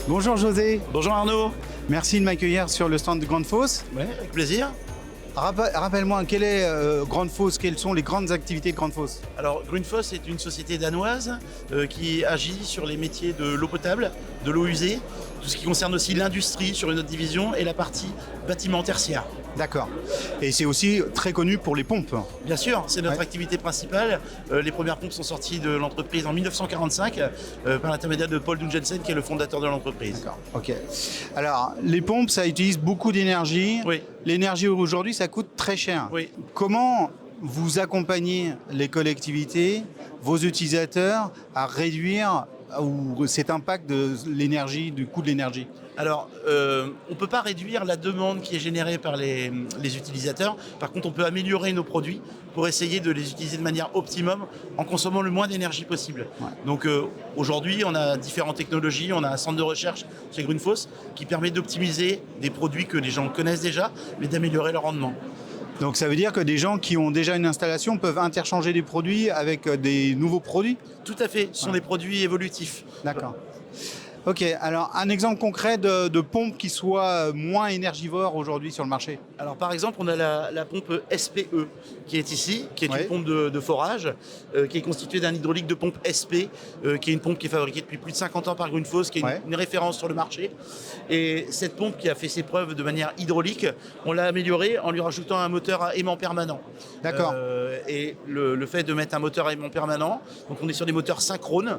Bonjour José, Bonjour Arnaud. merci de m'accueillir sur le stand de Grande Fosse. Ouais, avec plaisir. Rappelle-moi, quelle est Grande Fosse, quelles sont les grandes activités de Grande Fosse? Alors Grundfos est une société danoise qui agit sur les métiers de l'eau potable, de l'eau usée, tout ce qui concerne aussi l'industrie sur une autre division et la partie bâtiment tertiaire. D'accord. Et c'est aussi très connu pour les pompes. Bien sûr, c'est notre Ouais. activité principale. Les premières pompes sont sorties de l'entreprise en 1945 par l'intermédiaire de Paul Dungensen qui est le fondateur de l'entreprise. D'accord, ok. Alors, les pompes, ça utilise beaucoup d'énergie. Oui. L'énergie aujourd'hui, ça coûte très cher. Oui. Comment vous accompagnez les collectivités, vos utilisateurs, à réduire cet impact de l'énergie, du coût de l'énergie? Alors, on ne peut pas réduire la demande qui est générée par les utilisateurs. Par contre, on peut améliorer nos produits pour essayer de les utiliser de manière optimum en consommant le moins d'énergie possible. Ouais. Donc aujourd'hui, on a différentes technologies. On a un centre de recherche chez Grundfos qui permet d'optimiser des produits que les gens connaissent déjà, mais d'améliorer leur rendement. Donc ça veut dire que des gens qui ont déjà une installation peuvent interchanger des produits avec des nouveaux produits? Tout à fait, ce sont des produits évolutifs. D'accord. Ok, alors un exemple concret de pompe qui soit moins énergivore aujourd'hui sur le marché. Alors par exemple, on a la pompe SPE qui est ici, qui est Ouais. une pompe de forage, qui est constituée d'un hydraulique de pompe SP, qui est une pompe qui est fabriquée depuis plus de 50 ans par Grundfos, qui est Ouais. une référence sur le marché. Et cette pompe qui a fait ses preuves de manière hydraulique, on l'a améliorée en lui rajoutant un moteur à aimant permanent. D'accord. Et le fait de mettre un moteur à aimant permanent, donc on est sur des moteurs synchrones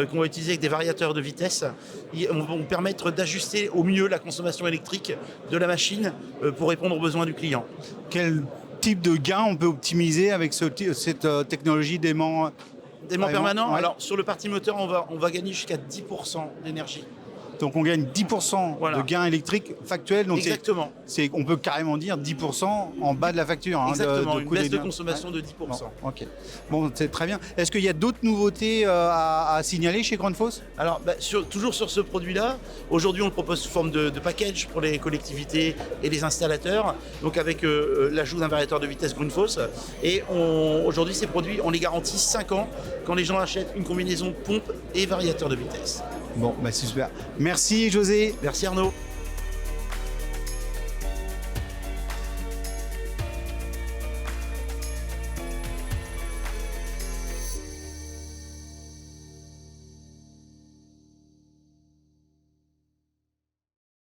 qu'on va utiliser avec des variateurs de vitesse, vont permettre d'ajuster au mieux la consommation électrique de la machine pour répondre aux besoins du client. Quel type de gain on peut optimiser avec cette technologie d'aimant? D'aimant Aimant, permanent, ouais. alors sur le parti moteur, on va gagner jusqu'à 10% d'énergie. Donc on gagne 10% Voilà. de gain électrique factuel. Donc Exactement. on peut carrément dire 10% en bas de la facture. Hein, Exactement, de une coût baisse de d'énergie. consommation de 10%. Bon, ok. Bon, c'est très bien. Est-ce qu'il y a d'autres nouveautés à signaler chez Grande Fosse? Alors, toujours sur ce produit-là, aujourd'hui on le propose sous forme de package pour les collectivités et les installateurs, donc avec l'ajout d'un variateur de vitesse Grundfos. Et aujourd'hui ces produits, on les garantit 5 ans quand les gens achètent une combinaison pompe et variateur de vitesse. Bon, bah c'est super. Merci José. Merci Arnaud.